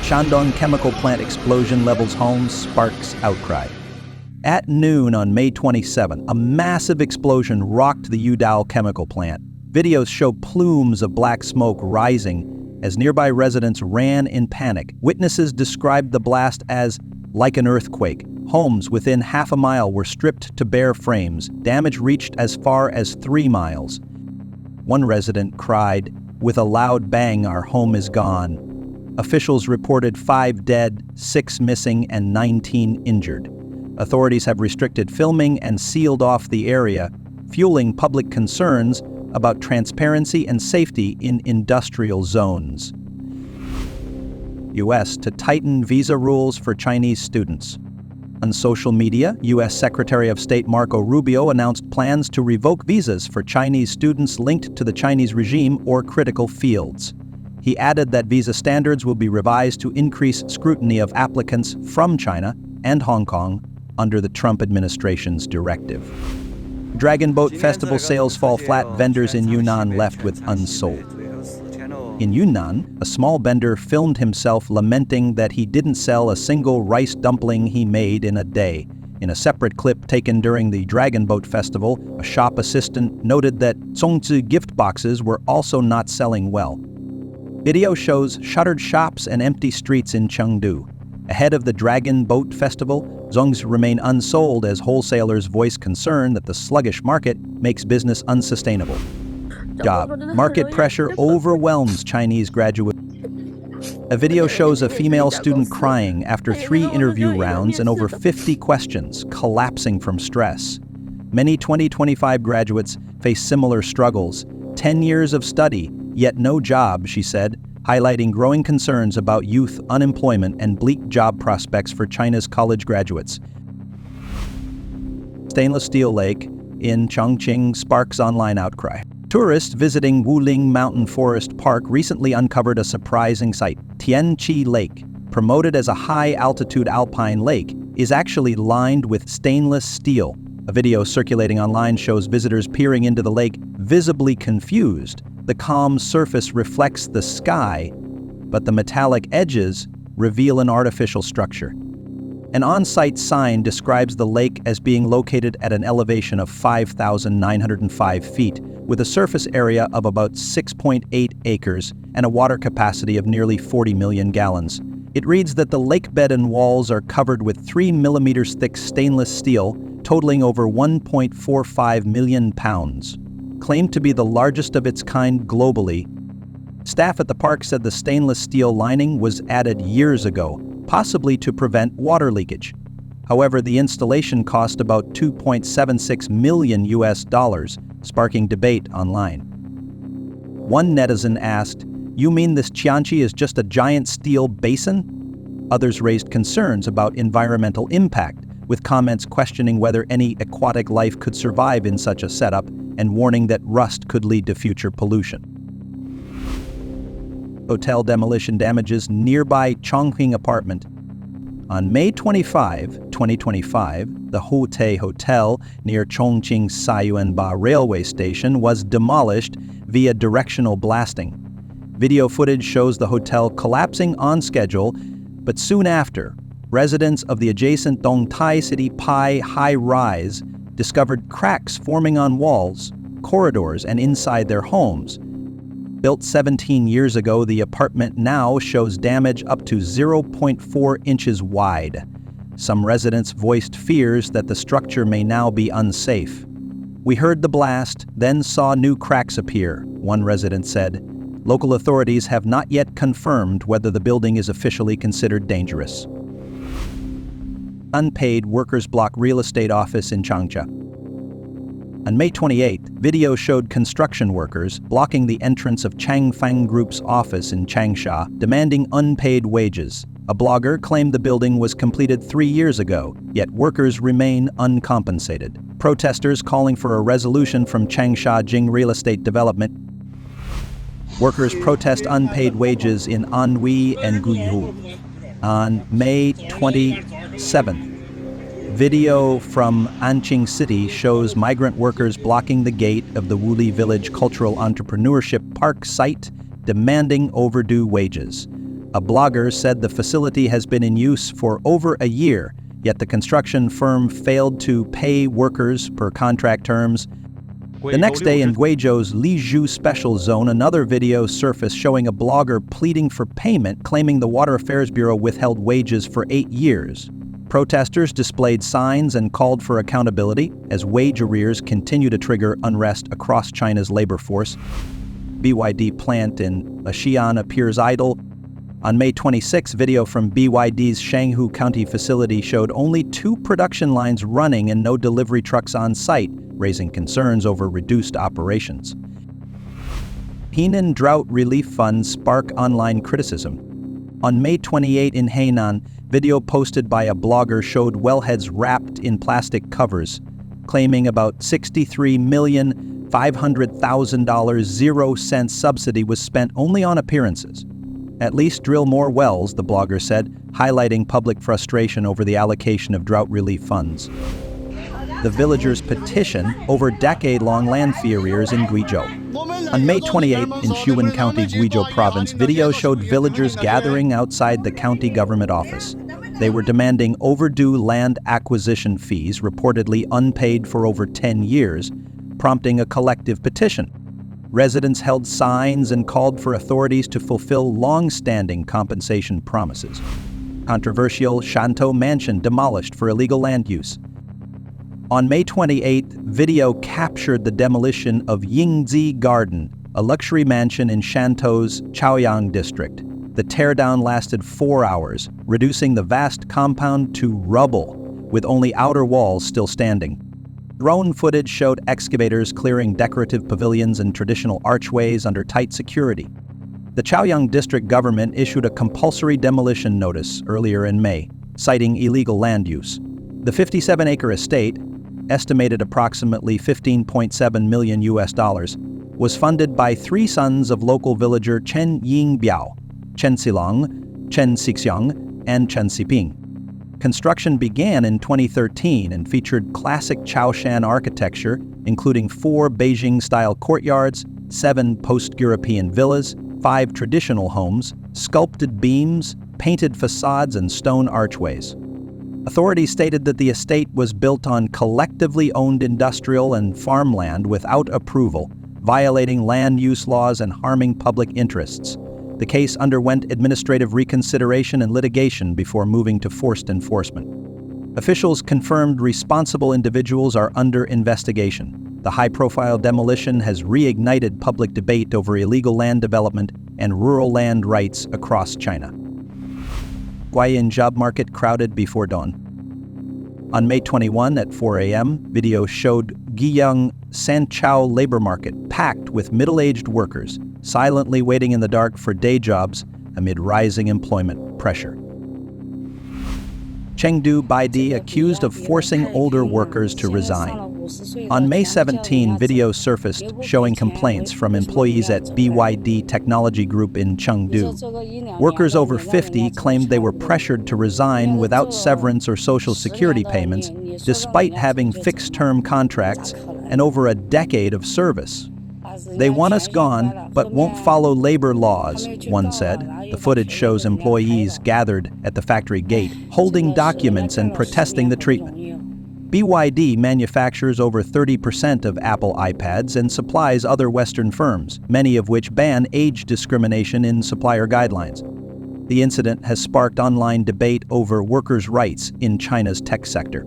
Shandong chemical plant explosion levels homes, sparks outcry. At noon on May 27, a massive explosion rocked the Youdao Chemical Plant. Videos show plumes of black smoke rising as nearby residents ran in panic. Witnesses described the blast as like an earthquake. Homes within half a mile were stripped to bare frames. Damage reached as far as 3 miles. One resident cried, "With a loud bang, our home is gone." Officials reported 5 dead, 6 missing, and 19 injured. Authorities have restricted filming and sealed off the area, fueling public concerns about transparency and safety in industrial zones. U.S. to tighten visa rules for Chinese students. On social media, U.S. Secretary of State Marco Rubio announced plans to revoke visas for Chinese students linked to the Chinese regime or critical fields. He added that visa standards will be revised to increase scrutiny of applicants from China and Hong Kong under the Trump administration's directive. Dragon Boat Festival sales fall flat. Vendors in Yunnan left with unsold. In Yunnan, a small vendor filmed himself lamenting that he didn't sell a single rice dumpling he made in a day. In a separate clip taken during the Dragon Boat Festival, a shop assistant noted that Chongqing gift boxes were also not selling well. Video shows shuttered shops and empty streets in Chengdu. Ahead of the Dragon Boat Festival, zongs remain unsold as wholesalers voice concern that the sluggish market makes business unsustainable. Market pressure overwhelms Chinese graduates. A video shows a female student crying after 3 interview rounds and over 50 questions, collapsing from stress. Many 2025 graduates face similar struggles. 10 years of study, yet no job, she said, highlighting growing concerns about youth unemployment and bleak job prospects for China's college graduates. Stainless steel lake in Chongqing sparks online outcry. Tourists visiting Wuling Mountain Forest Park recently uncovered a surprising sight. Tianqi Lake, promoted as a high-altitude alpine lake, is actually lined with stainless steel. A video circulating online shows visitors peering into the lake, visibly confused. The calm surface reflects the sky, but the metallic edges reveal an artificial structure. An on-site sign describes the lake as being located at an elevation of 5,905 feet, with a surface area of about 6.8 acres and a water capacity of nearly 40 million gallons. It reads that the lake bed and walls are covered with 3 millimeters thick stainless steel, totaling over 1.45 million pounds. Claimed to be the largest of its kind globally, staff at the park said the stainless steel lining was added years ago, possibly to prevent water leakage. However, the installation cost about $2.76 million, sparking debate online. One netizen asked, "You mean this Tianqi is just a giant steel basin?" Others raised concerns about environmental impact, with comments questioning whether any aquatic life could survive in such a setup and warning that rust could lead to future pollution. Hotel demolition damages nearby Chongqing apartment. On May 25, 2025, the Hute Hotel near Chongqing Sayuanba railway station was demolished via directional blasting. Video footage shows the hotel collapsing on schedule, but soon after, residents of the adjacent Dongtai City Pai high-rise discovered cracks forming on walls, corridors, and inside their homes. Built 17 years ago, the apartment now shows damage up to 0.4 inches wide. Some residents voiced fears that the structure may now be unsafe. "We heard the blast, then saw new cracks appear," one resident said. Local authorities have not yet confirmed whether the building is officially considered dangerous. Unpaid workers block real estate office in Changsha. On May 28, video showed construction workers blocking the entrance of Changfang Group's office in Changsha, demanding unpaid wages. A blogger claimed the building was completed 3 years ago, yet workers remain uncompensated. Protesters calling for a resolution from Changsha Jing Real Estate Development. Workers protest unpaid wages in Anhui and Guizhou. On May 27th, video from Anqing City shows migrant workers blocking the gate of the Wuli Village Cultural Entrepreneurship Park site, demanding overdue wages. A blogger said the facility has been in use for over a year, yet the construction firm failed to pay workers per contract terms. The next day in Guizhou's Guizhou Special Zone, another video surfaced showing a blogger pleading for payment, claiming the Water Affairs Bureau withheld wages for 8 years. Protesters displayed signs and called for accountability as wage arrears continue to trigger unrest across China's labor force. BYD plant in Xi'an appears idle. On May 26, video from BYD's Chengdu County facility showed only 2 production lines running and no delivery trucks on site, raising concerns over reduced operations. Henan drought relief funds spark online criticism. On May 28 in Henan, video posted by a blogger showed wellheads wrapped in plastic covers, claiming about $63,500,000 0-cent subsidy was spent only on appearances. At least drill more wells, the blogger said, highlighting public frustration over the allocation of drought relief funds. The villagers' petition over decade-long land fee arrears in Guizhou. On May 28 in Xi'an County, Guizhou Province, video showed villagers gathering outside the county government office. They were demanding overdue land acquisition fees, reportedly unpaid for over 10 years, prompting a collective petition. Residents held signs and called for authorities to fulfill long-standing compensation promises. Controversial Shantou mansion demolished for illegal land use. On May 28, video captured the demolition of Yingzi Garden, a luxury mansion in Shantou's Chaoyang district. The teardown lasted 4 hours, reducing the vast compound to rubble, with only outer walls still standing. Drone footage showed excavators clearing decorative pavilions and traditional archways under tight security. The Chaoyang district government issued a compulsory demolition notice earlier in May, citing illegal land use. The 57-acre estate, estimated approximately $15.7 million, was funded by 3 sons of local villager Chen Yingbiao, Chen Xilong, Chen Xixiang, and Chen Xiping. Construction began in 2013 and featured classic Chaoshan architecture, including 4 Beijing-style courtyards, 7 post-European villas, 5 traditional homes, sculpted beams, painted facades, and stone archways. Authorities stated that the estate was built on collectively owned industrial and farmland without approval, violating land use laws and harming public interests. The case underwent administrative reconsideration and litigation before moving to forced enforcement. Officials confirmed responsible individuals are under investigation. The high-profile demolition has reignited public debate over illegal land development and rural land rights across China. Guiyang job market crowded before dawn. On May 21 at 4 a.m., video showed Guiyang Sanchao labor market packed with middle-aged workers, silently waiting in the dark for day jobs amid rising employment pressure. Chengdu BYD accused of forcing older workers to resign. On May 17, video surfaced showing complaints from employees at BYD Technology Group in Chengdu. Workers over 50 claimed they were pressured to resign without severance or social security payments, despite having fixed-term contracts and over a decade of service. "They want us gone, but won't follow labor laws," one said. The footage shows employees gathered at the factory gate, holding documents and protesting the treatment. BYD manufactures over 30% of Apple iPads and supplies other Western firms, many of which ban age discrimination in supplier guidelines. The incident has sparked online debate over workers' rights in China's tech sector.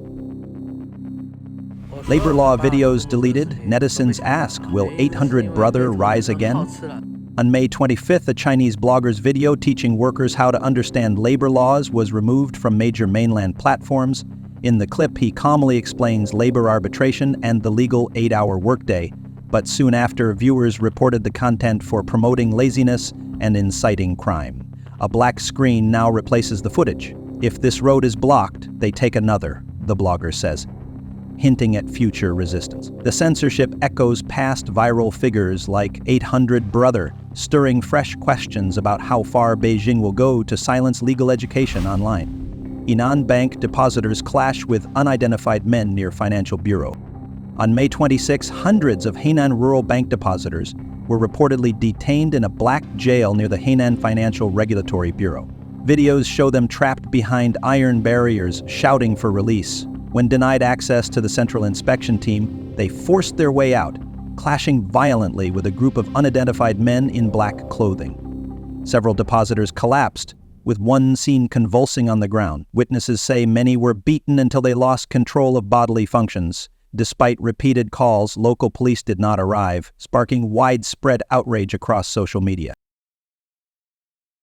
Labor law videos deleted, netizens ask, will 800 brother rise again? On May 25th, a Chinese blogger's video teaching workers how to understand labor laws was removed from major mainland platforms. In the clip, he calmly explains labor arbitration and the legal 8-hour workday, but soon after, viewers reported the content for promoting laziness and inciting crime. A black screen now replaces the footage. "If this road is blocked, they take another," the blogger says, hinting at future resistance. The censorship echoes past viral figures like 800 brother, stirring fresh questions about how far Beijing will go to silence legal education online. Henan bank depositors clash with unidentified men near Financial Bureau. On May 26, hundreds of Henan rural bank depositors were reportedly detained in a black jail near the Henan Financial Regulatory Bureau. Videos show them trapped behind iron barriers, shouting for release. When denied access to the Central Inspection Team, they forced their way out, clashing violently with a group of unidentified men in black clothing. Several depositors collapsed, with one seen convulsing on the ground. Witnesses say many were beaten until they lost control of bodily functions. Despite repeated calls, local police did not arrive, sparking widespread outrage across social media.